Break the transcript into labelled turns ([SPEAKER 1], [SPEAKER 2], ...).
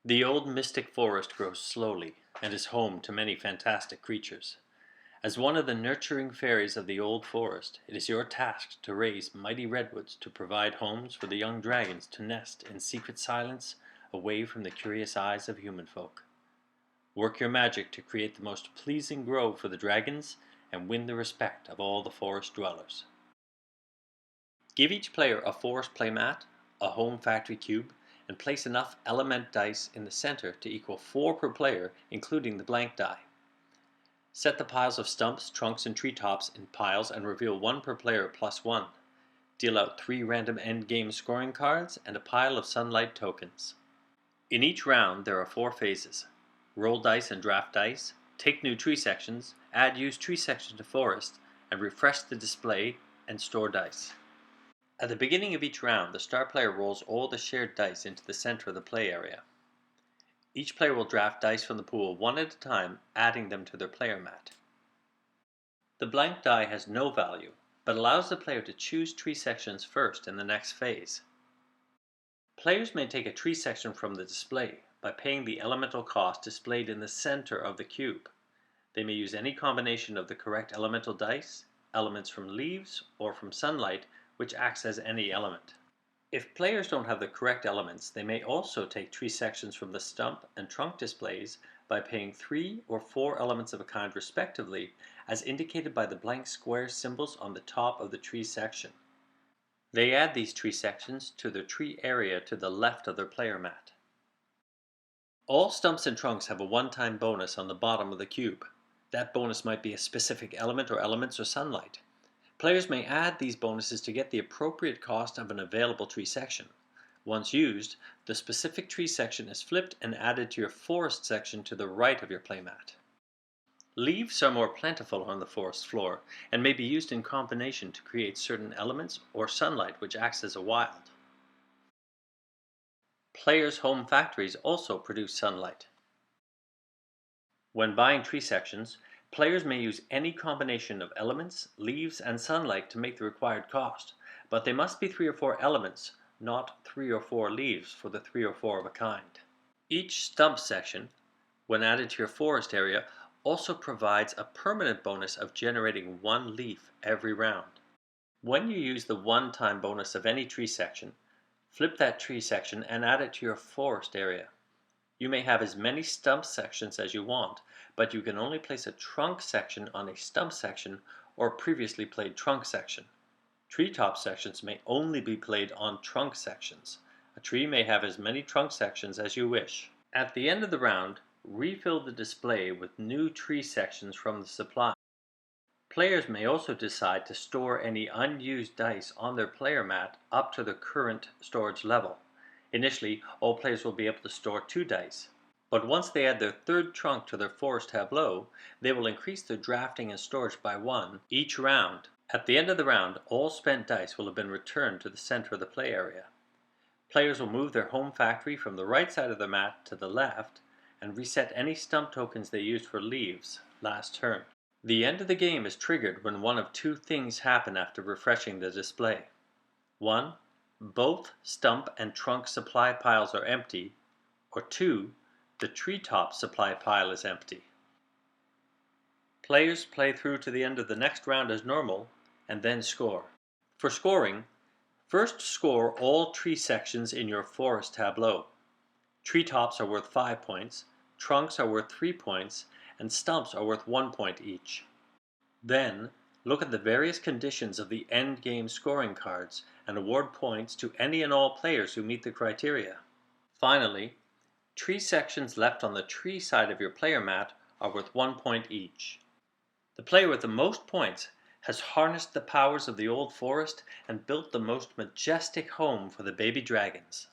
[SPEAKER 1] The old mystic forest grows slowly and is home to many fantastic creatures. As one of the nurturing fairies of the old forest, it is your task to raise mighty redwoods to provide homes for the young dragons to nest in secret silence away from the curious eyes of human folk. Work your magic to create the most pleasing grove for the dragons and win the respect of all the forest dwellers. Give each player a forest playmat, a home factory cube, and place enough element dice in the center to equal 4 per player, including the blank die. Set the piles of stumps, trunks, and treetops in piles and reveal 1 per player plus 1. Deal out 3 random endgame scoring cards and a pile of sunlight tokens. In each round there are 4 phases. Roll dice and draft dice, take new tree sections, add used tree sections to forest, and refresh the display and store dice. At the beginning of each round, the star player rolls all the shared dice into the center of the play area. Each player will draft dice from the pool 1 at a time, adding them to their player mat. The blank die has no value, but allows the player to choose tree sections first in the next phase. Players may take a tree section from the display by paying the elemental cost displayed in the center of the cube. They may use any combination of the correct elemental dice, elements from leaves, or from sunlight, which acts as any element. If players don't have the correct elements, they may also take tree sections from the stump and trunk displays by paying 3 or 4 elements of a kind respectively, as indicated by the blank square symbols on the top of the tree section. They add these tree sections to their tree area to the left of their player mat. All stumps and trunks have a one-time bonus on the bottom of the cube. That bonus might be a specific element or elements or sunlight. Players may add these bonuses to get the appropriate cost of an available tree section. Once used, the specific tree section is flipped and added to your forest section to the right of your playmat. Leaves are more plentiful on the forest floor and may be used in combination to create certain elements or sunlight which acts as a wild. Players' home factories also produce sunlight. When buying tree sections, players may use any combination of elements, leaves, and sunlight to make the required cost, but they must be 3 or 4 elements, not 3 or 4 leaves for the 3 or 4 of a kind. Each stump section, when added to your forest area, also provides a permanent bonus of generating 1 leaf every round. When you use the one-time bonus of any tree section, flip that tree section and add it to your forest area. You may have as many stump sections as you want, but you can only place a trunk section on a stump section or previously played trunk section. Treetop sections may only be played on trunk sections. A tree may have as many trunk sections as you wish. At the end of the round, refill the display with new tree sections from the supply. Players may also decide to store any unused dice on their player mat up to the current storage level. Initially, all players will be able to store 2 dice, but once they add their 3rd trunk to their forest tableau, they will increase their drafting and storage by 1 each round. At the end of the round, all spent dice will have been returned to the center of the play area. Players will move their home factory from the right side of the mat to the left and reset any stump tokens they used for leaves last turn. The end of the game is triggered when one of 2 things happen after refreshing the display. 1. Both stump and trunk supply piles are empty, or 2. The treetop supply pile is empty. Players play through to the end of the next round as normal, and then score. For scoring, first score all tree sections in your forest tableau. Treetops are worth 5 points, trunks are worth 3 points, and stumps are worth 1 point each. Then, look at the various conditions of the endgame scoring cards and award points to any and all players who meet the criteria. Finally, tree sections left on the tree side of your player mat are worth 1 point each. The player with the most points has harnessed the powers of the old forest and built the most majestic home for the baby dragons.